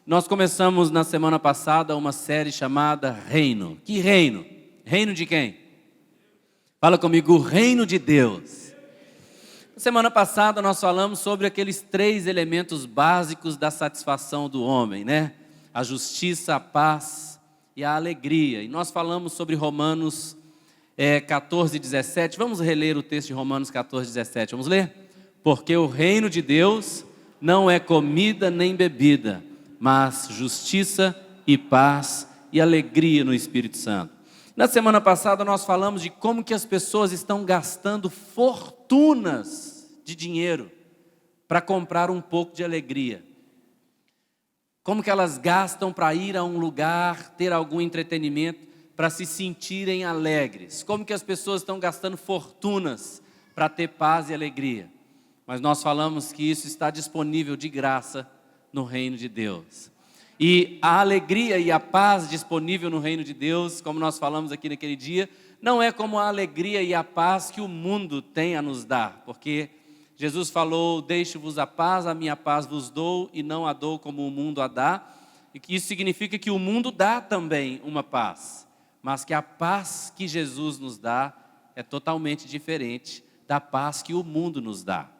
Nós começamos na semana passada uma série chamada Reino. Que reino? Reino de quem? Fala comigo, o reino de Deus. Na semana passada nós falamos sobre aqueles 3 elementos básicos da satisfação do homem, né? A justiça, a paz e a alegria. E nós falamos sobre Romanos 14, 17. Vamos reler o texto de Romanos 14, 17. Vamos ler? Porque o reino de Deus não é comida nem bebida, mas justiça e paz e alegria no Espírito Santo. Na semana passada nós falamos de como que as pessoas estão gastando fortunas de dinheiro para comprar um pouco de alegria. Como que elas gastam para ir a um lugar, ter algum entretenimento, para se sentirem alegres. Como que as pessoas estão gastando fortunas para ter paz e alegria. Mas nós falamos que isso está disponível de graça no reino de Deus. E a alegria e a paz disponível no reino de Deus, como nós falamos aqui naquele dia, não é como a alegria e a paz que o mundo tem a nos dar. Porque Jesus falou, deixo-vos a paz, a minha paz vos dou e não a dou como o mundo a dá. E que isso significa que o mundo dá também uma paz. Mas que a paz que Jesus nos dá é totalmente diferente da paz que o mundo nos dá.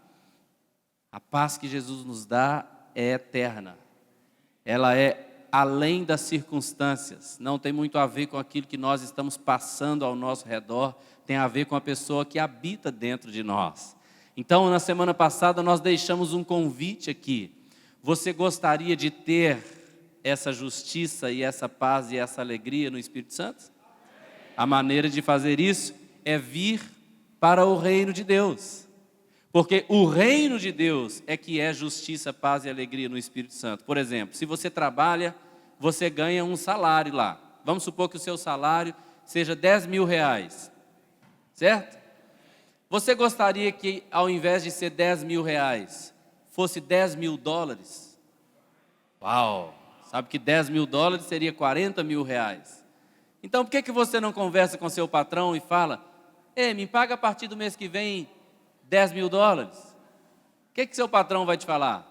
A paz que Jesus nos dá é eterna. Ela é além das circunstâncias. Não tem muito a ver com aquilo que nós estamos passando ao nosso redor. Tem a ver com a pessoa que habita dentro de nós. Então, na semana passada, nós deixamos um convite aqui. Você gostaria de ter essa justiça e essa paz e essa alegria no Espírito Santo? A maneira de fazer isso é vir para o reino de Deus. Porque o reino de Deus é que é justiça, paz e alegria no Espírito Santo. Por exemplo, se você trabalha, você ganha um salário lá. Vamos supor que o seu salário seja 10 mil reais. Certo? Você gostaria que ao invés de ser 10 mil reais, fosse 10 mil dólares? Uau! Sabe que 10 mil dólares seria 40 mil reais. Então por que você não conversa com seu patrão e fala, me paga a partir do mês que vem 10 mil dólares? O que seu patrão vai te falar?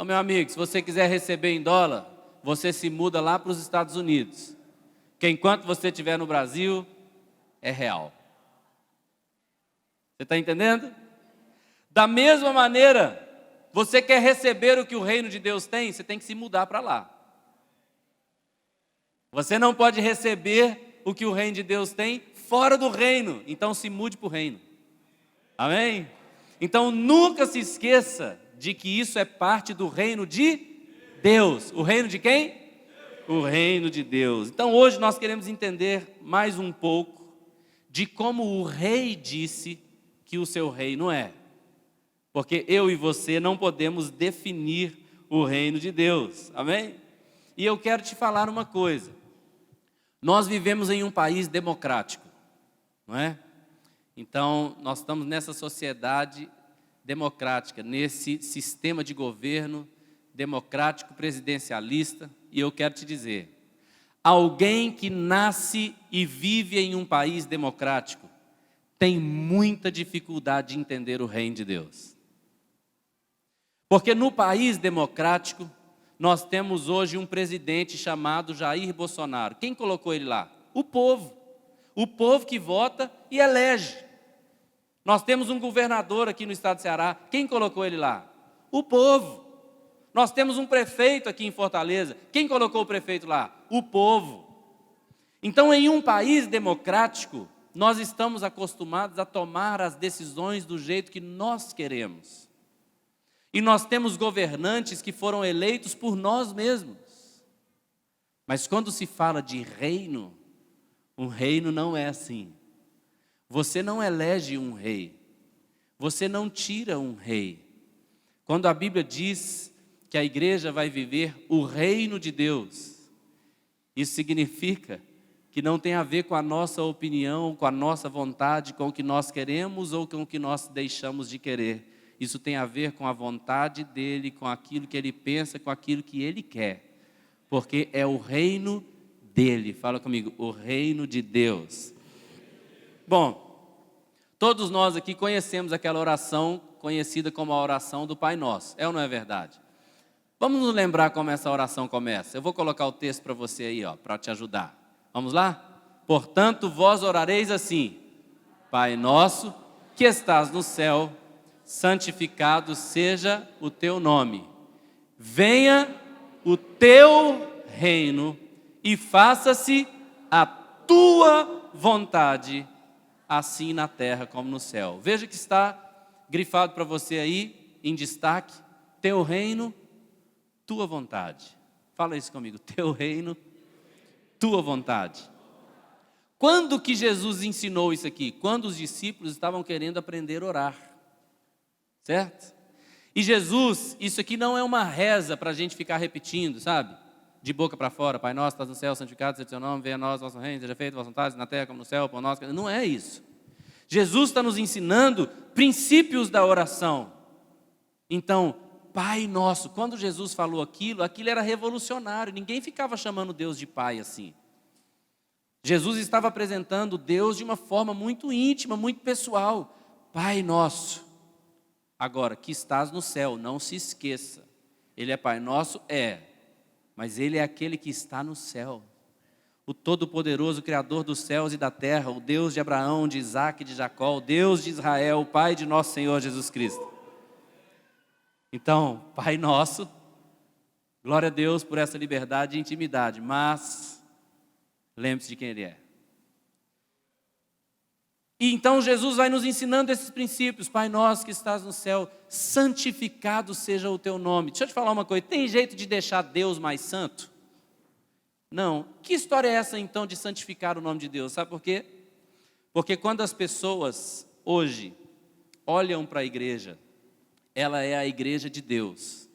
Meu amigo, se você quiser receber em dólar, você se muda lá para os Estados Unidos. Porque enquanto você estiver no Brasil, é real. Você está entendendo? Da mesma maneira, você quer receber o que o reino de Deus tem, você tem que se mudar para lá. Você não pode receber o que o reino de Deus tem fora do reino, então se mude para o reino. Amém? Então nunca se esqueça de que isso é parte do reino de Deus. O reino de quem? O reino de Deus. Então hoje nós queremos entender mais um pouco de como o rei disse que o seu reino é. Porque eu e você não podemos definir o reino de Deus. Amém? E eu quero te falar uma coisa. Nós vivemos em um país democrático, não é? Então, nós estamos nessa sociedade democrática, nesse sistema de governo democrático presidencialista. E eu quero te dizer, alguém que nasce e vive em um país democrático tem muita dificuldade de entender o reino de Deus. Porque no país democrático, nós temos hoje um presidente chamado Jair Bolsonaro. Quem colocou ele lá? O povo. O povo que vota e elege. Nós temos um governador aqui no estado de Ceará. Quem colocou ele lá? O povo. Nós temos um prefeito aqui em Fortaleza. Quem colocou o prefeito lá? O povo. Então, em um país democrático, nós estamos acostumados a tomar as decisões do jeito que nós queremos. E nós temos governantes que foram eleitos por nós mesmos. Mas quando se fala de reino, um reino não é assim. Você não elege um rei. Você não tira um rei. Quando a Bíblia diz que a igreja vai viver o reino de Deus, isso significa que não tem a ver com a nossa opinião, com a nossa vontade, com o que nós queremos ou com o que nós deixamos de querer. Isso tem a ver com a vontade dele, com aquilo que ele pensa, com aquilo que ele quer. Porque é o reino dele. Fala comigo, o reino de Deus. Bom, todos nós aqui conhecemos aquela oração conhecida como a oração do Pai Nosso. É ou não é verdade? Vamos nos lembrar como essa oração começa. Eu vou colocar o texto para você aí, para te ajudar. Vamos lá? Portanto, vós orareis assim: Pai nosso, que estás no céu, santificado seja o teu nome. Venha o teu reino e faça-se a tua vontade, assim na terra como no céu. Veja que está grifado para você aí, em destaque: teu reino, tua vontade. Fala isso comigo: teu reino, tua vontade. Quando que Jesus ensinou isso aqui? Quando os discípulos estavam querendo aprender a orar, certo? E Jesus, isso aqui não é uma reza para a gente ficar repetindo, sabe? De boca para fora: Pai nosso, estás no céu, santificado seja o teu nome, venha a nós o vosso reino, seja feita a vossa vontade, na terra como no céu, pão nosso. Não é isso. Jesus está nos ensinando princípios da oração. Então, Pai nosso, quando Jesus falou aquilo era revolucionário, ninguém ficava chamando Deus de Pai assim. Jesus estava apresentando Deus de uma forma muito íntima, muito pessoal. Pai nosso. Agora, que estás no céu, não se esqueça. Ele é Pai nosso? É. Mas Ele é aquele que está no céu. O Todo-Poderoso, Criador dos céus e da terra, o Deus de Abraão, de Isaac e de Jacó, o Deus de Israel, o Pai de nosso Senhor Jesus Cristo. Então, Pai nosso, glória a Deus por essa liberdade e intimidade, mas lembre-se de quem Ele é. E então Jesus vai nos ensinando esses princípios. Pai nosso que estás no céu, santificado seja o teu nome. Deixa eu te falar uma coisa: tem jeito de deixar Deus mais santo? Não. Que história é essa então de santificar o nome de Deus? Sabe por quê? Porque quando as pessoas hoje olham para a igreja, ela é a igreja de Deus.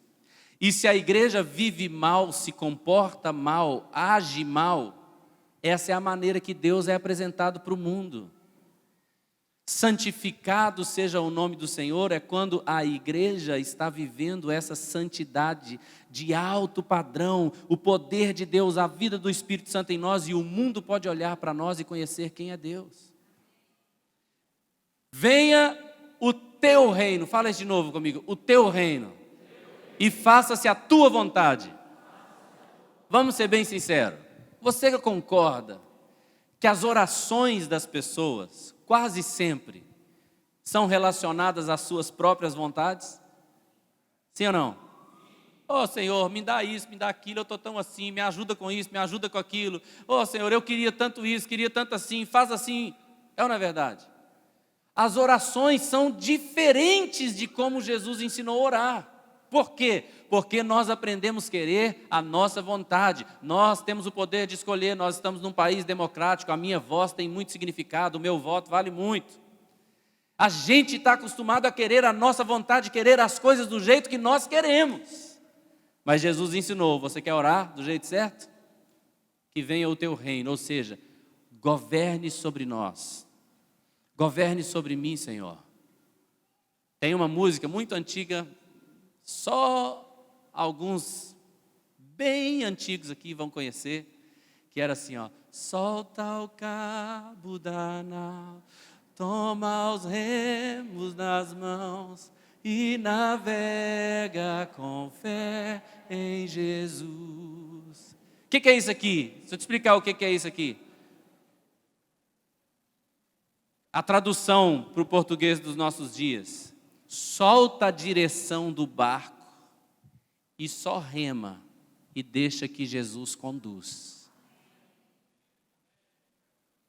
E se a igreja vive mal, se comporta mal, age mal, essa é a maneira que Deus é apresentado para o mundo. Santificado seja o nome do Senhor é quando a igreja está vivendo essa santidade de alto padrão, o poder de Deus, a vida do Espírito Santo em nós, e o mundo pode olhar para nós e conhecer quem é Deus. Venha o teu reino, fala isso de novo comigo: o teu reino, e faça-se a tua vontade. Vamos ser bem sinceros, você concorda que as orações das pessoas quase sempre são relacionadas às suas próprias vontades? Sim ou não? Ô Senhor, me dá isso, me dá aquilo, eu estou tão assim, me ajuda com isso, me ajuda com aquilo. Ô Senhor, eu queria tanto isso, queria tanto assim, faz assim. É ou não é verdade? As orações são diferentes de como Jesus ensinou a orar. Por quê? Porque nós aprendemos a querer a nossa vontade. Nós temos o poder de escolher, nós estamos num país democrático, a minha voz tem muito significado, o meu voto vale muito. A gente está acostumado a querer a nossa vontade, querer as coisas do jeito que nós queremos. Mas Jesus ensinou: você quer orar do jeito certo? Que venha o teu reino, ou seja, governe sobre nós. Governe sobre mim, Senhor. Tem uma música muito antiga, só alguns bem antigos aqui vão conhecer, que era assim, solta o cabo da nau, toma os remos nas mãos e navega com fé em Jesus. O que é isso aqui? Deixa eu te explicar o que é isso aqui. A tradução para o português dos nossos dias: solta a direção do barco e só rema e deixa que Jesus conduz.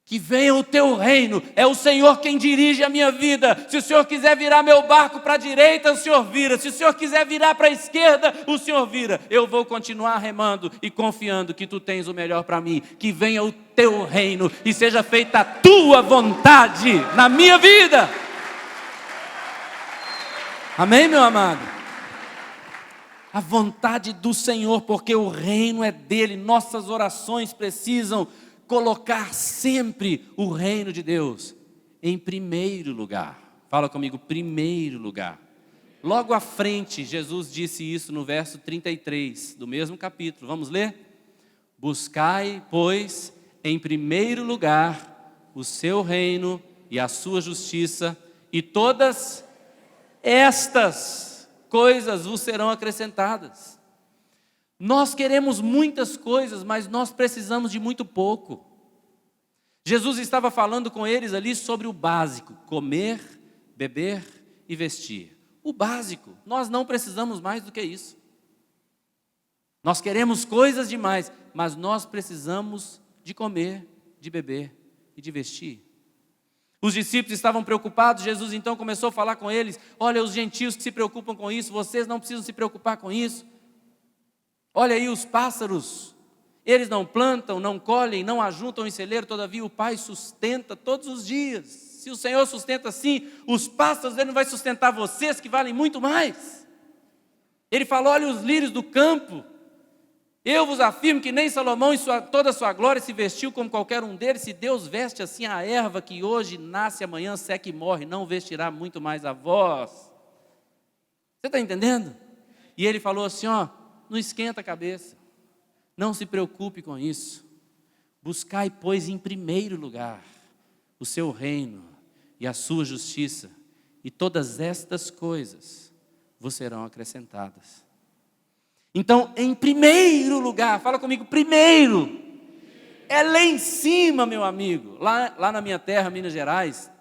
Que venha o teu reino, é o Senhor quem dirige a minha vida. Se o Senhor quiser virar meu barco para a direita, o Senhor vira. Se o Senhor quiser virar para a esquerda, o Senhor vira. Eu vou continuar remando e confiando que tu tens o melhor para mim. Que venha o teu reino e seja feita a tua vontade na minha vida. Amém, meu amado? A vontade do Senhor, porque o reino é dele. Nossas orações precisam colocar sempre o reino de Deus em primeiro lugar. Fala comigo: primeiro lugar. Logo à frente, Jesus disse isso no verso 33 do mesmo capítulo. Vamos ler? Buscai, pois, em primeiro lugar o seu reino e a sua justiça, e todas estas coisas vos serão acrescentadas. Nós queremos muitas coisas, mas nós precisamos de muito pouco. Jesus estava falando com eles ali sobre o básico: comer, beber e vestir. O básico, nós não precisamos mais do que isso. Nós queremos coisas demais, mas nós precisamos de comer, de beber e de vestir. Os discípulos estavam preocupados, Jesus então começou a falar com eles: olha, os gentios que se preocupam com isso, vocês não precisam se preocupar com isso. Olha aí os pássaros, eles não plantam, não colhem, não ajuntam em celeiro, todavia o Pai sustenta todos os dias. Se o Senhor sustenta assim, os pássaros, Ele não vai sustentar vocês, que valem muito mais. Ele falou: olha os lírios do campo, eu vos afirmo que nem Salomão em toda a sua glória se vestiu como qualquer um deles. Se Deus veste assim a erva que hoje nasce, amanhã seca e morre, não vestirá muito mais a vós. Você está entendendo? E ele falou assim, ó: não esquenta a cabeça, não se preocupe com isso. Buscai, pois, em primeiro lugar o seu reino e a sua justiça, e todas estas coisas vos serão acrescentadas. Então, em primeiro lugar, fala comigo, primeiro, é lá em cima, meu amigo. Lá na minha terra, Minas Gerais,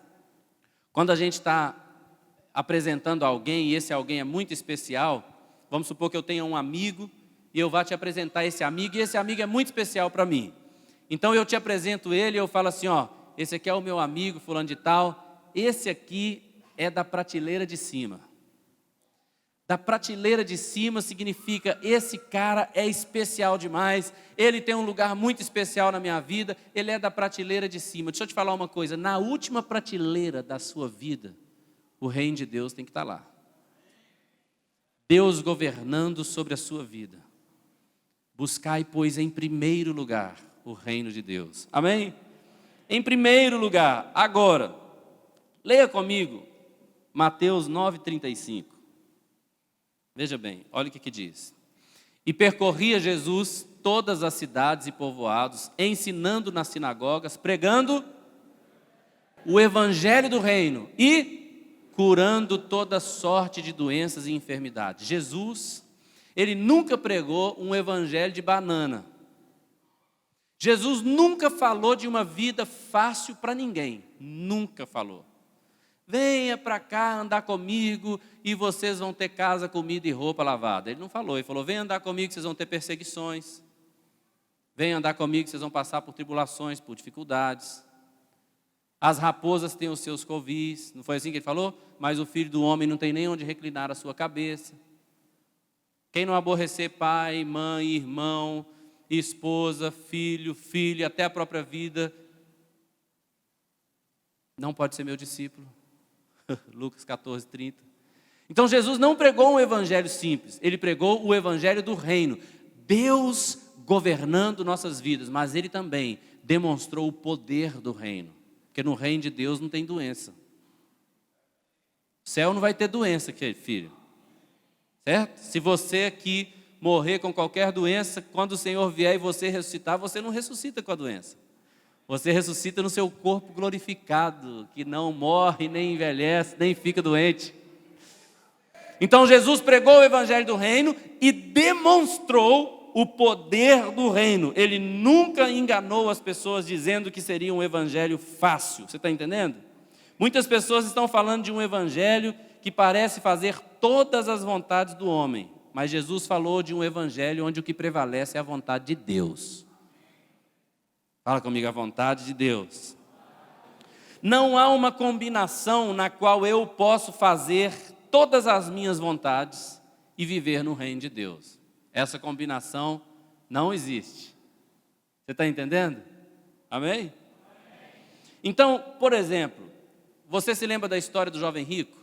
quando a gente está apresentando alguém, e esse alguém é muito especial, vamos supor que eu tenha um amigo, e eu vá te apresentar esse amigo, e esse amigo é muito especial para mim. Então eu te apresento ele, e eu falo assim, ó: esse aqui é o meu amigo, fulano de tal, esse aqui é da prateleira de cima. Da prateleira de cima significa: esse cara é especial demais, ele tem um lugar muito especial na minha vida, ele é da prateleira de cima. Deixa eu te falar uma coisa: na última prateleira da sua vida, o reino de Deus tem que estar lá. Deus governando sobre a sua vida. Buscai, pois, em primeiro lugar o reino de Deus. Amém? Em primeiro lugar. Agora, leia comigo Mateus 9,35. Veja bem, olha o que diz. E percorria Jesus todas as cidades e povoados, ensinando nas sinagogas, pregando o evangelho do reino e curando toda sorte de doenças e enfermidades. Jesus, ele nunca pregou um evangelho de banana. Jesus nunca falou de uma vida fácil para ninguém. Nunca falou. Venha para cá andar comigo e vocês vão ter casa, comida e roupa lavada. Ele não falou, ele falou: venha andar comigo que vocês vão ter perseguições. Venha andar comigo que vocês vão passar por tribulações, por dificuldades. As raposas têm os seus covis, não foi assim que ele falou? Mas o filho do homem não tem nem onde reclinar a sua cabeça. Quem não aborrecer pai, mãe, irmão, esposa, filho, filha, até a própria vida, não pode ser meu discípulo. Lucas 14:30. Então Jesus não pregou um evangelho simples, ele pregou o evangelho do reino. Deus governando nossas vidas, mas ele também demonstrou o poder do reino. Porque no reino de Deus não tem doença. O céu não vai ter doença, filho. Certo? Se você aqui morrer com qualquer doença, quando o Senhor vier e você ressuscitar, você não ressuscita com a doença. Você ressuscita no seu corpo glorificado, que não morre, nem envelhece, nem fica doente. Então Jesus pregou o evangelho do reino e demonstrou o poder do reino. Ele nunca enganou as pessoas dizendo que seria um evangelho fácil. Você está entendendo? Muitas pessoas estão falando de um evangelho que parece fazer todas as vontades do homem. Mas Jesus falou de um evangelho onde o que prevalece é a vontade de Deus. Fala comigo, a vontade de Deus. Não há uma combinação na qual eu posso fazer todas as minhas vontades e viver no reino de Deus. Essa combinação não existe. Você está entendendo? Amém? Então, por exemplo, você se lembra da história do jovem rico?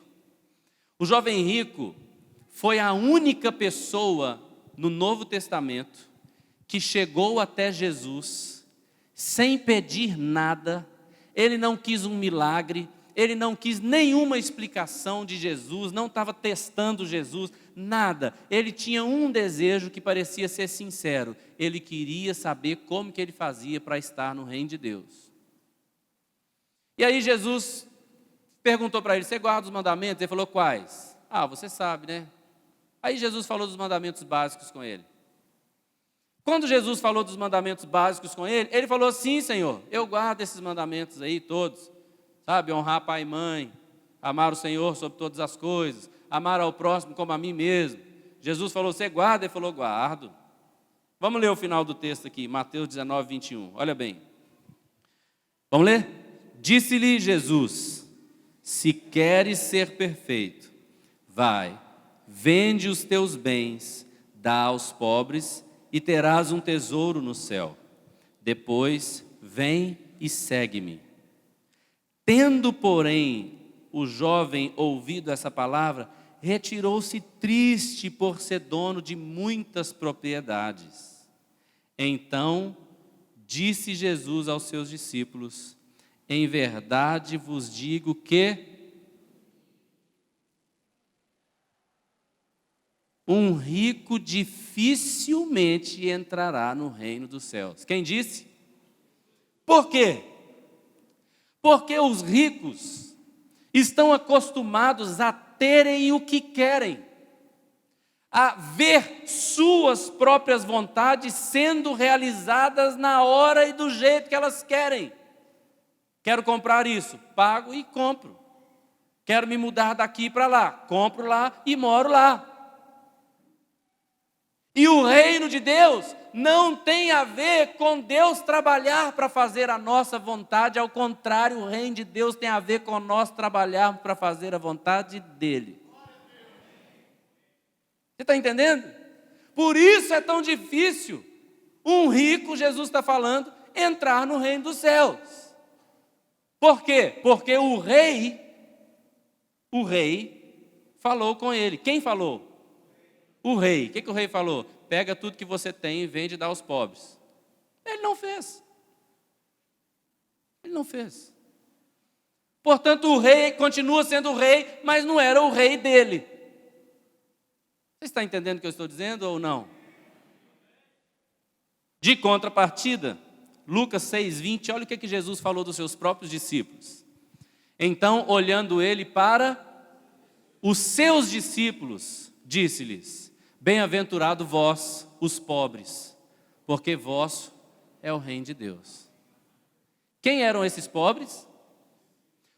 O jovem rico foi a única pessoa no Novo Testamento que chegou até Jesus sem pedir nada. Ele não quis um milagre, ele não quis nenhuma explicação de Jesus, não estava testando Jesus, nada. Ele tinha um desejo que parecia ser sincero. Ele queria saber como que ele fazia para estar no reino de Deus. E aí Jesus perguntou para ele: você guarda os mandamentos? Ele falou: quais? Ah, você sabe, né? Aí Jesus falou dos mandamentos básicos com ele. Quando Jesus falou dos mandamentos básicos com ele, ele falou: sim, Senhor, eu guardo esses mandamentos aí todos. Sabe, honrar pai e mãe, amar o Senhor sobre todas as coisas, amar ao próximo como a mim mesmo. Jesus falou: você guarda? Ele falou: guardo. Vamos ler o final do texto aqui, Mateus 19, 21. Olha bem. Vamos ler? Disse-lhe Jesus: se queres ser perfeito, vai, vende os teus bens, dá aos pobres e terás um tesouro no céu. Depois, vem e segue-me. Tendo, porém, o jovem ouvido essa palavra, retirou-se triste por ser dono de muitas propriedades. Então, disse Jesus aos seus discípulos: em verdade vos digo que um rico dificilmente entrará no reino dos céus. Quem disse? Por quê? Porque os ricos estão acostumados a terem o que querem, a ver suas próprias vontades sendo realizadas na hora e do jeito que elas querem. Quero comprar isso, pago e compro. Quero me mudar daqui para lá, compro lá e moro lá. E o reino de Deus não tem a ver com Deus trabalhar para fazer a nossa vontade, ao contrário, o reino de Deus tem a ver com nós trabalharmos para fazer a vontade dEle. Você está entendendo? Por isso é tão difícil um rico, Jesus está falando, entrar no reino dos céus. Por quê? Porque o rei falou com ele. Quem falou? O rei. O que o rei falou? Pega tudo que você tem e vende e dá aos pobres. Ele não fez. Ele não fez. Portanto, o rei continua sendo o rei, mas não era o rei dele. Você está entendendo o que eu estou dizendo ou não? De contrapartida, Lucas 6,20, olha o que Jesus falou dos seus próprios discípulos. Então, olhando ele para os seus discípulos, disse-lhes: bem-aventurado vós, os pobres, porque vosso é o reino de Deus. Quem eram esses pobres?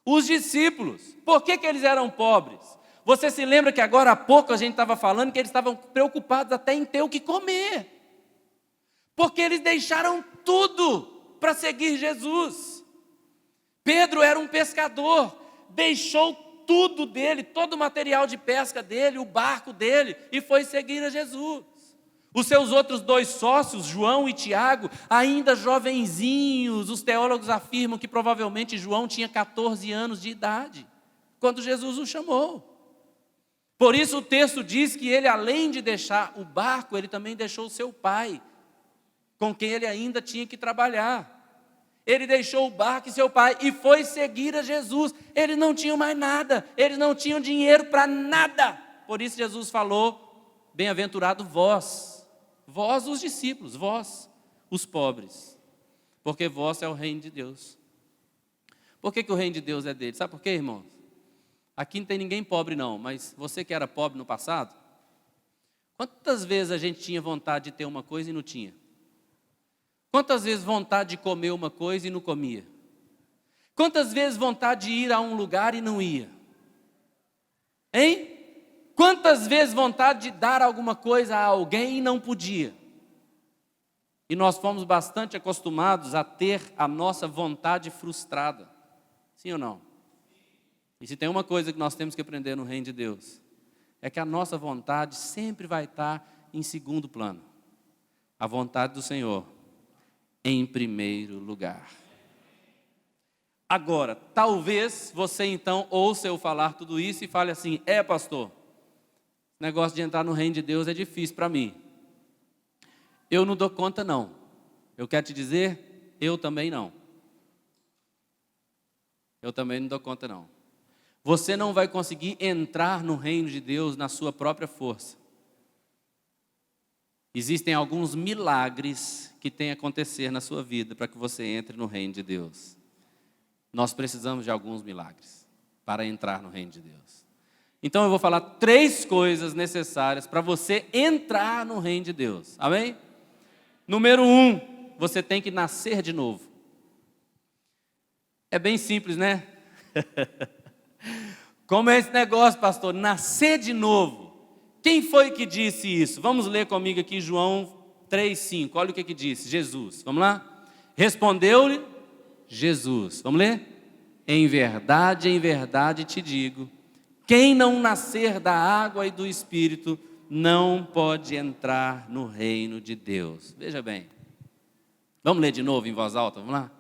Os discípulos. Por que eles eram pobres? Você se lembra que agora há pouco a gente estava falando que eles estavam preocupados até em ter o que comer. Porque eles deixaram tudo para seguir Jesus. Pedro era um pescador, deixou tudo dele, todo o material de pesca dele, o barco dele, e foi seguir a Jesus. Os seus outros dois sócios, João e Tiago, ainda jovenzinhos, os teólogos afirmam que provavelmente João tinha 14 anos de idade, quando Jesus o chamou. Por isso o texto diz que ele, além de deixar o barco, ele também deixou o seu pai, com quem ele ainda tinha que trabalhar. Ele deixou o barco e seu pai e foi seguir a Jesus. Eles não tinham mais nada, eles não tinham dinheiro para nada. Por isso Jesus falou: bem-aventurado vós, vós os discípulos, vós os pobres, porque vós é o reino de Deus. Por que o reino de Deus é dele? Sabe por quê, irmãos? Aqui não tem ninguém pobre não, mas você que era pobre no passado, quantas vezes a gente tinha vontade de ter uma coisa e não tinha? Quantas vezes vontade de comer uma coisa e não comia? Quantas vezes vontade de ir a um lugar e não ia? Hein? Quantas vezes vontade de dar alguma coisa a alguém e não podia? E nós fomos bastante acostumados a ter a nossa vontade frustrada. Sim ou não? E se tem uma coisa que nós temos que aprender no reino de Deus, é que a nossa vontade sempre vai estar em segundo plano. A vontade do Senhor em primeiro lugar. Agora, talvez você então ouça eu falar tudo isso e fale assim: pastor, esse negócio de entrar no reino de Deus é difícil para mim. Eu não dou conta não. Eu quero te dizer, eu também não. Eu também não dou conta não. Você não vai conseguir entrar no reino de Deus na sua própria força. Existem alguns milagres que têm a acontecer na sua vida para que você entre no reino de Deus. Nós precisamos de alguns milagres para entrar no reino de Deus. Então eu vou falar 3 coisas necessárias para você entrar no reino de Deus. Amém? Número 1, você tem que nascer de novo. É bem simples, né? Como é esse negócio, pastor? Nascer de novo. Quem foi que disse isso? Vamos ler comigo aqui João 3,5. Olha o que disse. Jesus. Vamos lá? Respondeu-lhe Jesus. Vamos ler? Em verdade te digo, quem não nascer da água e do Espírito não pode entrar no reino de Deus. Veja bem. Vamos ler de novo em voz alta? Vamos lá?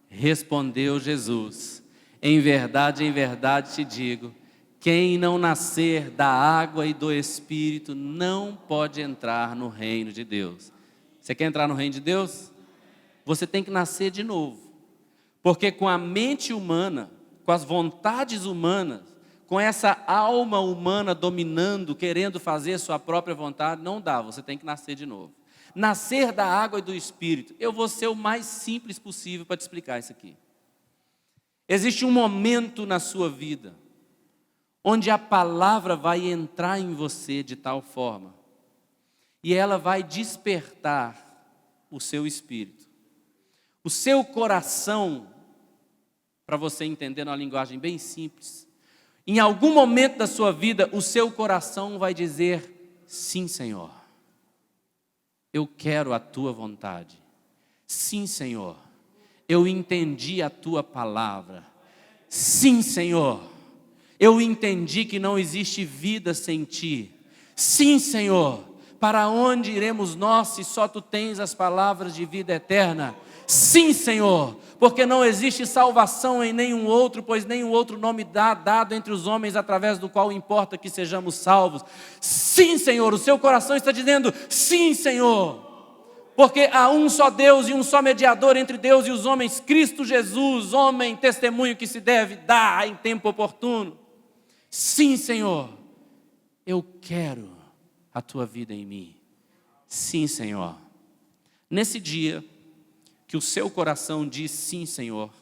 Respondeu Jesus. Em verdade te digo, quem não nascer da água e do Espírito não pode entrar no reino de Deus. Você quer entrar no reino de Deus? Você tem que nascer de novo. Porque com a mente humana, com as vontades humanas, com essa alma humana dominando, querendo fazer sua própria vontade, não dá, você tem que nascer de novo. Nascer da água e do Espírito. Eu vou ser o mais simples possível para te explicar isso aqui. Existe um momento na sua vida onde a palavra vai entrar em você de tal forma e ela vai despertar o seu espírito. O seu coração, para você entender numa linguagem bem simples, em algum momento da sua vida, o seu coração vai dizer: sim, Senhor, eu quero a tua vontade. Sim, Senhor, eu entendi a tua palavra. Sim, Senhor, eu entendi que não existe vida sem ti. Sim, Senhor, para onde iremos nós se só tu tens as palavras de vida eterna? Sim, Senhor, porque não existe salvação em nenhum outro, pois nenhum outro nome dado entre os homens através do qual importa que sejamos salvos. Sim, Senhor, o seu coração está dizendo: sim, Senhor, porque há um só Deus e um só mediador entre Deus e os homens, Cristo Jesus, homem, testemunho que se deve dar em tempo oportuno. Sim, Senhor, eu quero a tua vida em mim. Sim, Senhor. Nesse dia que o seu coração diz sim, Senhor,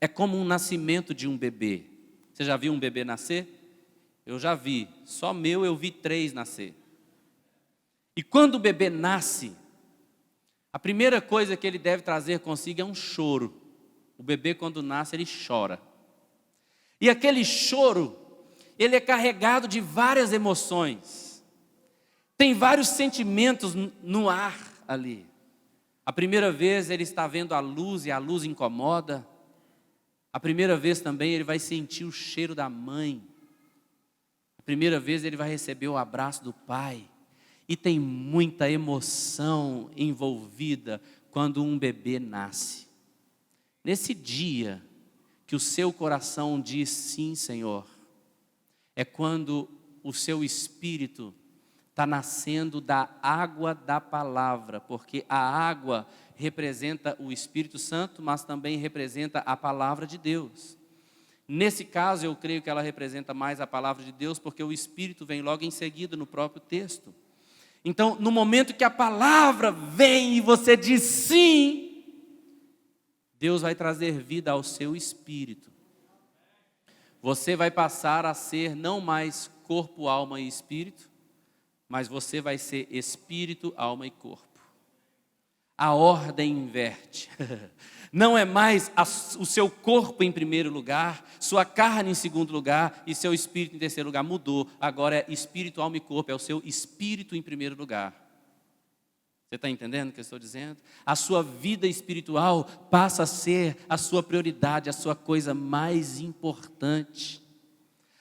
é como um nascimento de um bebê. Você já viu um bebê nascer? Eu já vi, só meu eu vi 3 nascer. E quando o bebê nasce, a primeira coisa que ele deve trazer consigo é um choro. O bebê, quando nasce, ele chora. E aquele choro, ele é carregado de várias emoções. Tem vários sentimentos no ar ali. A primeira vez ele está vendo a luz e a luz incomoda. A primeira vez também ele vai sentir o cheiro da mãe. A primeira vez ele vai receber o abraço do pai. E tem muita emoção envolvida quando um bebê nasce. Nesse dia que o seu coração diz sim, Senhor, é quando o seu espírito está nascendo da água da palavra, porque a água representa o Espírito Santo, mas também representa a palavra de Deus. Nesse caso, eu creio que ela representa mais a palavra de Deus, porque o Espírito vem logo em seguida no próprio texto. Então, no momento que a palavra vem e você diz sim, Deus vai trazer vida ao seu espírito. Você vai passar a ser não mais corpo, alma e espírito, mas você vai ser espírito, alma e corpo. A ordem inverte. Não é mais o seu corpo em primeiro lugar, sua carne em segundo lugar e seu espírito em terceiro lugar. Mudou. Agora é espírito, alma e corpo. É o seu espírito em primeiro lugar. Você está entendendo o que eu estou dizendo? A sua vida espiritual passa a ser a sua prioridade, a sua coisa mais importante.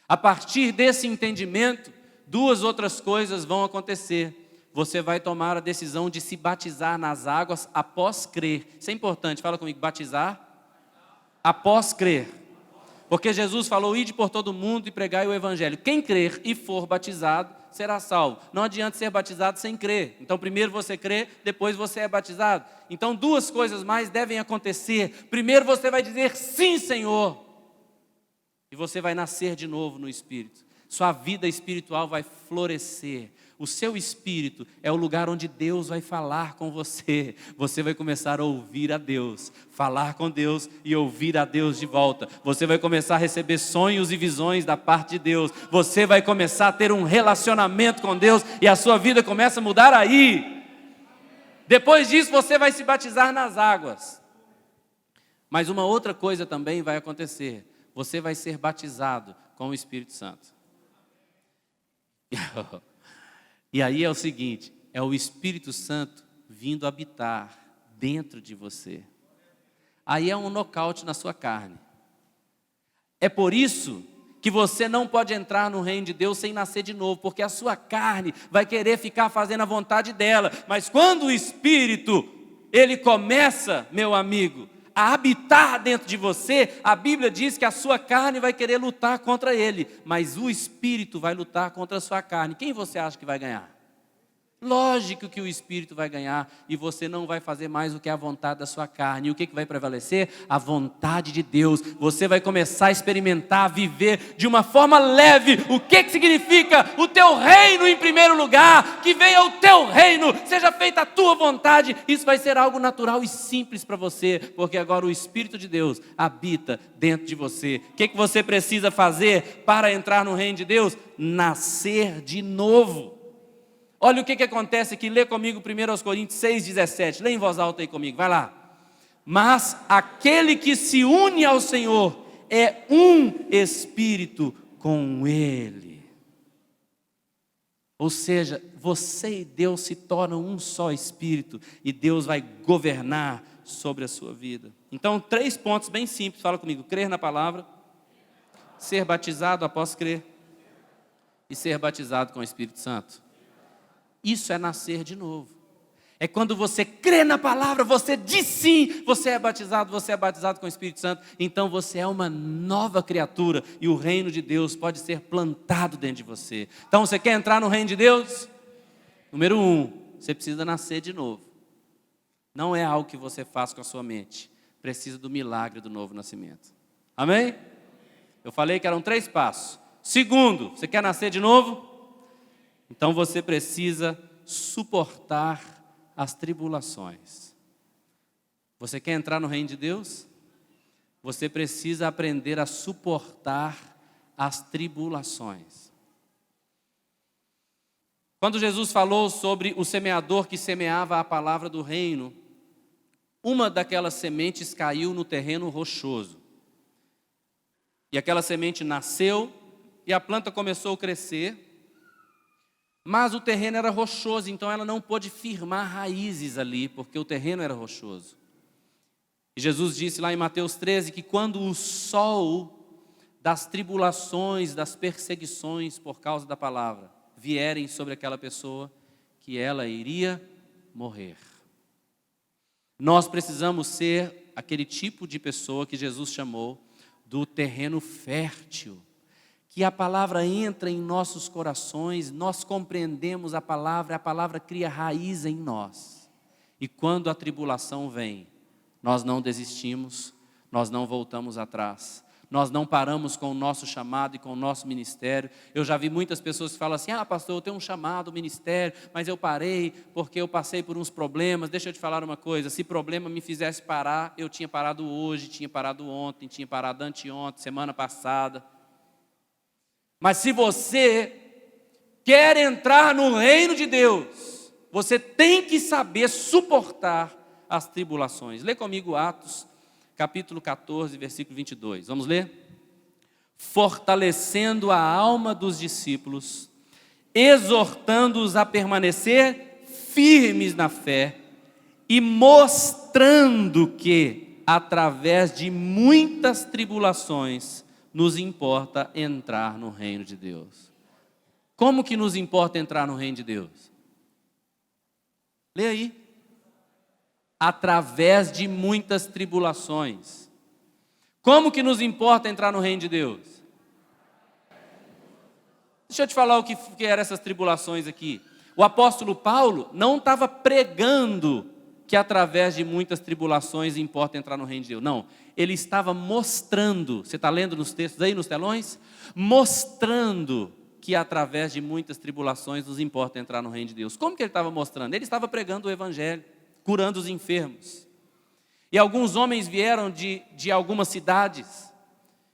A partir desse entendimento, 2 outras coisas vão acontecer. Você vai tomar a decisão de se batizar nas águas após crer. Isso é importante, fala comigo, batizar após crer. Porque Jesus falou: ide por todo mundo e pregai o evangelho. Quem crer e for batizado será salvo. Não adianta ser batizado sem crer. Então primeiro você crê, depois você é batizado. Então 2 coisas mais devem acontecer. Primeiro você vai dizer sim, Senhor. E você vai nascer de novo no Espírito. Sua vida espiritual vai florescer. O seu espírito é o lugar onde Deus vai falar com você. Você vai começar a ouvir a Deus, falar com Deus e ouvir a Deus de volta. Você vai começar a receber sonhos e visões da parte de Deus. Você vai começar a ter um relacionamento com Deus e a sua vida começa a mudar aí. Depois disso você vai se batizar nas águas. Mas uma outra coisa também vai acontecer. Você vai ser batizado com o Espírito Santo. E aí é o seguinte, é o Espírito Santo vindo habitar dentro de você. Aí é um nocaute na sua carne. É por isso que você não pode entrar no reino de Deus sem nascer de novo, porque a sua carne vai querer ficar fazendo a vontade dela. Mas quando o Espírito, ele começa, meu amigo, a habitar dentro de você, a Bíblia diz que a sua carne vai querer lutar contra ele, mas o Espírito vai lutar contra a sua carne. Quem você acha que vai ganhar? Lógico que o Espírito vai ganhar e você não vai fazer mais o que é a vontade da sua carne. E o que vai prevalecer? A vontade de Deus. Você vai começar a experimentar, viver de uma forma leve. O que significa? O teu reino em primeiro lugar, que venha o teu reino, seja feita a tua vontade. Isso vai ser algo natural e simples para você, porque agora o Espírito de Deus habita dentro de você. O que você precisa fazer para entrar no reino de Deus? Nascer de novo. Olha o que acontece aqui, lê comigo 1 Coríntios 6,17, lê em voz alta aí comigo, vai lá. Mas aquele que se une ao Senhor é um espírito com Ele. Ou seja, você e Deus se tornam um só espírito e Deus vai governar sobre a sua vida. Então, 3 pontos bem simples, fala comigo, crer na palavra, ser batizado após crer e ser batizado com o Espírito Santo. Isso é nascer de novo. É quando você crê na palavra, você diz sim, você é batizado com o Espírito Santo. Então você é uma nova criatura e o reino de Deus pode ser plantado dentro de você. Então você quer entrar no reino de Deus? Número 1, você precisa nascer de novo. Não é algo que você faz com a sua mente. Precisa do milagre do novo nascimento. Amém? Eu falei que eram 3 passos. Segundo, você quer nascer de novo? Então você precisa suportar as tribulações. Você quer entrar no reino de Deus? Você precisa aprender a suportar as tribulações. Quando Jesus falou sobre o semeador que semeava a palavra do reino, uma daquelas sementes caiu no terreno rochoso. E aquela semente nasceu e a planta começou a crescer. Mas o terreno era rochoso, então ela não pôde firmar raízes ali, porque o terreno era rochoso. E Jesus disse lá em Mateus 13 que quando o sol das tribulações, das perseguições por causa da palavra vierem sobre aquela pessoa, que ela iria morrer. Nós precisamos ser aquele tipo de pessoa que Jesus chamou do terreno fértil. Que a palavra entra em nossos corações, nós compreendemos a palavra cria raiz em nós. E quando a tribulação vem, nós não desistimos, nós não voltamos atrás. Nós não paramos com o nosso chamado e com o nosso ministério. Eu já vi muitas pessoas que falam assim, pastor, eu tenho um chamado, ministério, mas eu parei porque eu passei por uns problemas. Deixa eu te falar uma coisa, se problema me fizesse parar, eu tinha parado hoje, tinha parado ontem, tinha parado anteontem, semana passada. Mas se você quer entrar no reino de Deus, você tem que saber suportar as tribulações. Lê comigo Atos, capítulo 14, versículo 22. Vamos ler? Fortalecendo a alma dos discípulos, exortando-os a permanecer firmes na fé e mostrando que, através de muitas tribulações, nos importa entrar no reino de Deus. Como que nos importa entrar no reino de Deus? Lê aí. Através de muitas tribulações. Como que nos importa entrar no reino de Deus? Deixa eu te falar o que eram essas tribulações aqui. O apóstolo Paulo não estava pregando que através de muitas tribulações importa entrar no reino de Deus. Não, ele estava mostrando, você está lendo nos textos aí, nos telões? Mostrando que através de muitas tribulações nos importa entrar no reino de Deus. Como que ele estava mostrando? Ele estava pregando o evangelho, curando os enfermos. E alguns homens vieram de algumas cidades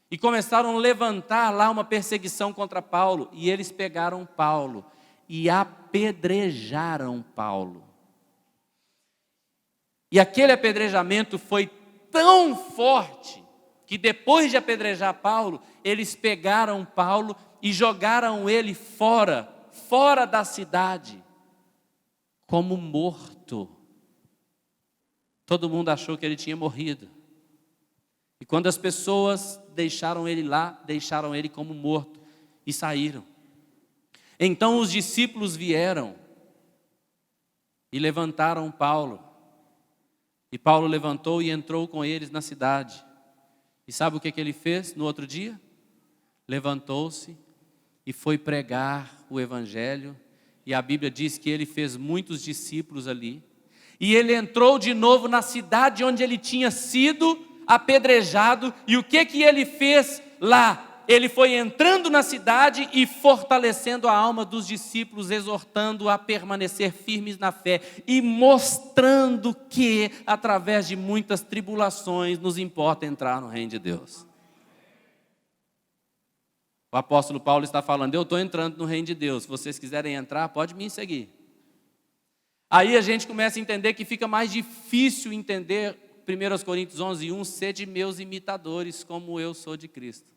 e começaram a levantar lá uma perseguição contra Paulo. E eles pegaram Paulo e apedrejaram Paulo. E aquele apedrejamento foi tão forte que depois de apedrejar Paulo, eles pegaram Paulo e jogaram ele fora da cidade, como morto. Todo mundo achou que ele tinha morrido. E quando as pessoas deixaram ele lá, deixaram ele como morto e saíram. Então os discípulos vieram e levantaram Paulo. E Paulo levantou e entrou com eles na cidade. E sabe o que ele fez no outro dia? Levantou-se e foi pregar o evangelho. E a Bíblia diz que ele fez muitos discípulos ali. E ele entrou de novo na cidade onde ele tinha sido apedrejado. E o que ele fez lá? Ele foi entrando na cidade e fortalecendo a alma dos discípulos, exortando a permanecer firmes na fé e mostrando que, através de muitas tribulações, nos importa entrar no reino de Deus. O apóstolo Paulo está falando: eu estou entrando no reino de Deus, se vocês quiserem entrar, pode me seguir. Aí a gente começa a entender que fica mais difícil entender 1 Coríntios 11:1, sede meus imitadores, como eu sou de Cristo.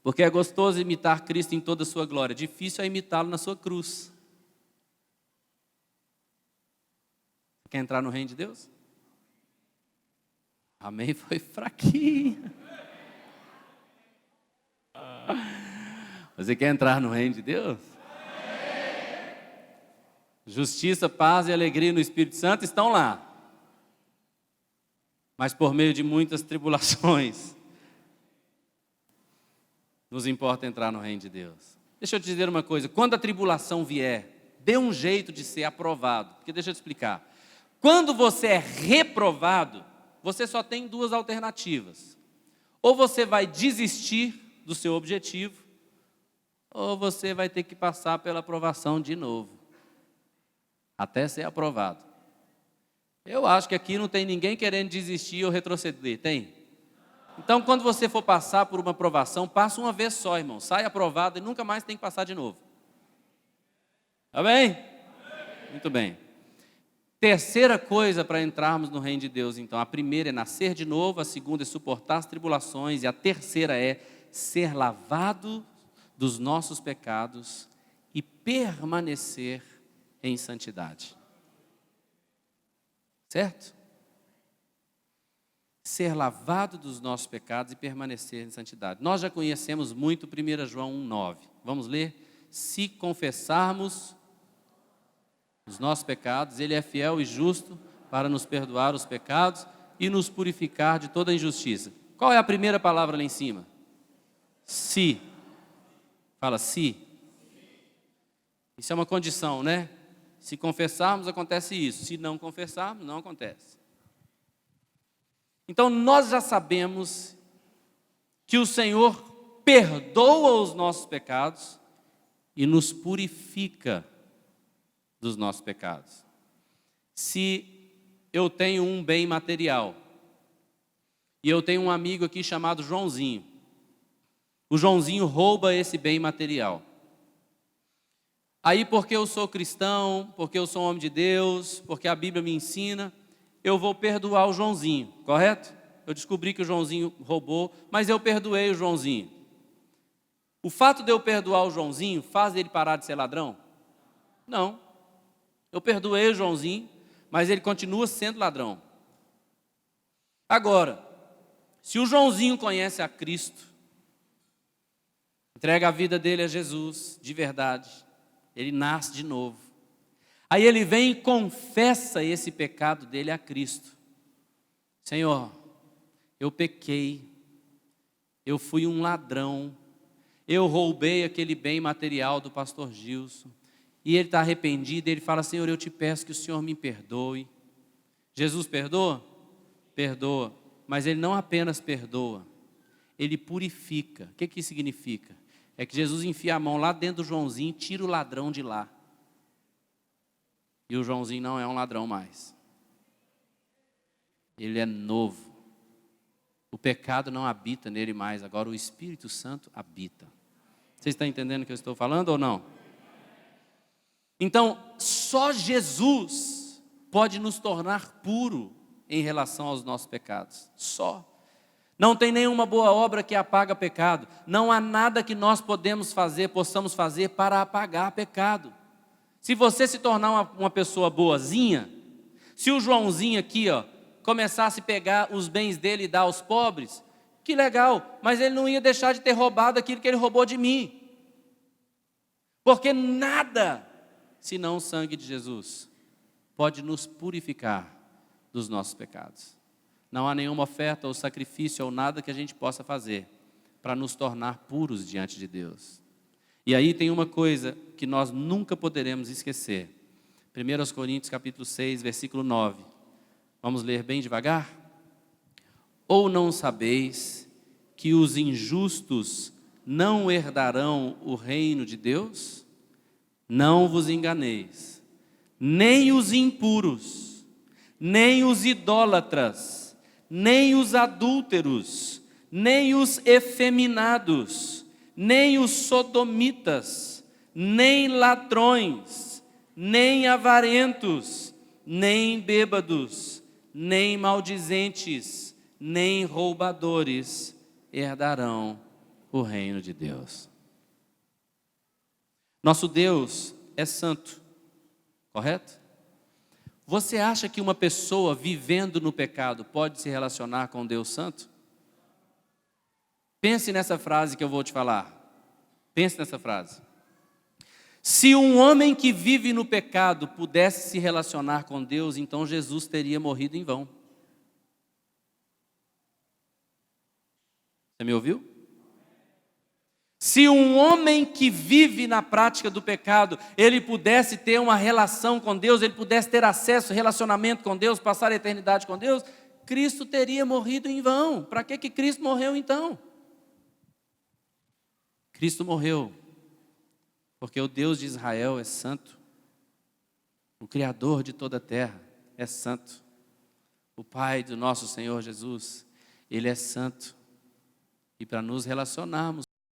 Porque é gostoso imitar Cristo em toda a sua glória, difícil é imitá-lo na sua cruz. Quer entrar no reino de Deus? Amém, foi fraquinho. Você quer entrar no reino de Deus? Justiça, paz e alegria no Espírito Santo estão lá. Mas por meio de muitas tribulações, nos importa entrar no reino de Deus. Deixa eu te dizer uma coisa, quando a tribulação vier, dê um jeito de ser aprovado. Porque deixa eu te explicar. Quando você é reprovado, você só tem duas alternativas. Ou você vai desistir do seu objetivo, ou você vai ter que passar pela aprovação de novo, até ser aprovado. Eu acho que aqui não tem ninguém querendo desistir ou retroceder, tem? Então, quando você for passar por uma aprovação, passa uma vez só, irmão. Sai aprovado e nunca mais tem que passar de novo. Tá bem? Muito bem. Terceira coisa para entrarmos no reino de Deus, então. A primeira é nascer de novo, a segunda é suportar as tribulações, e a terceira é ser lavado dos nossos pecados e permanecer em santidade. Certo? Ser lavado dos nossos pecados e permanecer em santidade. Nós já conhecemos muito 1 João 1,9. Vamos ler? Se confessarmos os nossos pecados, Ele é fiel e justo para nos perdoar os pecados e nos purificar de toda injustiça. Qual é a primeira palavra lá em cima? Se. Fala, se. Isso é uma condição, né? Se confessarmos, acontece isso. Se não confessarmos, não acontece. Então, nós já sabemos que o Senhor perdoa os nossos pecados e nos purifica dos nossos pecados. Se eu tenho um bem material, e eu tenho um amigo aqui chamado Joãozinho, o Joãozinho rouba esse bem material. Aí, porque eu sou cristão, porque eu sou um homem de Deus, porque a Bíblia me ensina, eu vou perdoar o Joãozinho, correto? Eu descobri que o Joãozinho roubou, mas eu perdoei o Joãozinho. O fato de eu perdoar o Joãozinho faz ele parar de ser ladrão? Não. Eu perdoei o Joãozinho, mas ele continua sendo ladrão. Agora, se o Joãozinho conhece a Cristo, entrega a vida dele a Jesus, de verdade, ele nasce de novo. Aí ele vem e confessa esse pecado dele a Cristo. Senhor, eu pequei, eu fui um ladrão, eu roubei aquele bem material do pastor Gilson. E ele está arrependido, ele fala, Senhor, eu te peço que o Senhor me perdoe. Jesus perdoa? Perdoa. Mas ele não apenas perdoa, ele purifica. O que isso significa? É que Jesus enfia a mão lá dentro do Joãozinho e tira o ladrão de lá. E o Joãozinho não é um ladrão mais. Ele é novo. O pecado não habita nele mais, agora o Espírito Santo habita. Vocês estão entendendo o que eu estou falando ou não? Então, só Jesus pode nos tornar puro em relação aos nossos pecados. Só. Não tem nenhuma boa obra que apaga pecado. Não há nada que nós possamos fazer para apagar pecado. Se você se tornar uma pessoa boazinha, se o Joãozinho aqui, começasse a pegar os bens dele e dar aos pobres, que legal, mas ele não ia deixar de ter roubado aquilo que ele roubou de mim. Porque nada, senão o sangue de Jesus, pode nos purificar dos nossos pecados. Não há nenhuma oferta ou sacrifício ou nada que a gente possa fazer para nos tornar puros diante de Deus. E aí tem uma coisa que nós nunca poderemos esquecer. 1 Coríntios capítulo 6, versículo 9. Vamos ler bem devagar? Ou não sabeis que os injustos não herdarão o reino de Deus? Não vos enganeis, nem os impuros, nem os idólatras, nem os adúlteros, nem os efeminados, nem os sodomitas, nem ladrões, nem avarentos, nem bêbados, nem maldizentes, nem roubadores herdarão o reino de Deus. Nosso Deus é santo, correto? Você acha que uma pessoa vivendo no pecado pode se relacionar com Deus santo? Pense nessa frase que eu vou te falar. Pense nessa frase. Se um homem que vive no pecado pudesse se relacionar com Deus, então Jesus teria morrido em vão. Você me ouviu? Se um homem que vive na prática do pecado, ele pudesse ter uma relação com Deus, ele pudesse ter acesso, relacionamento com Deus, passar a eternidade com Deus, Cristo teria morrido em vão. Para que Cristo morreu então? Cristo morreu porque o Deus de Israel é santo, o Criador de toda a terra é santo, o Pai do nosso Senhor Jesus, Ele é santo, e para nos relacionarmos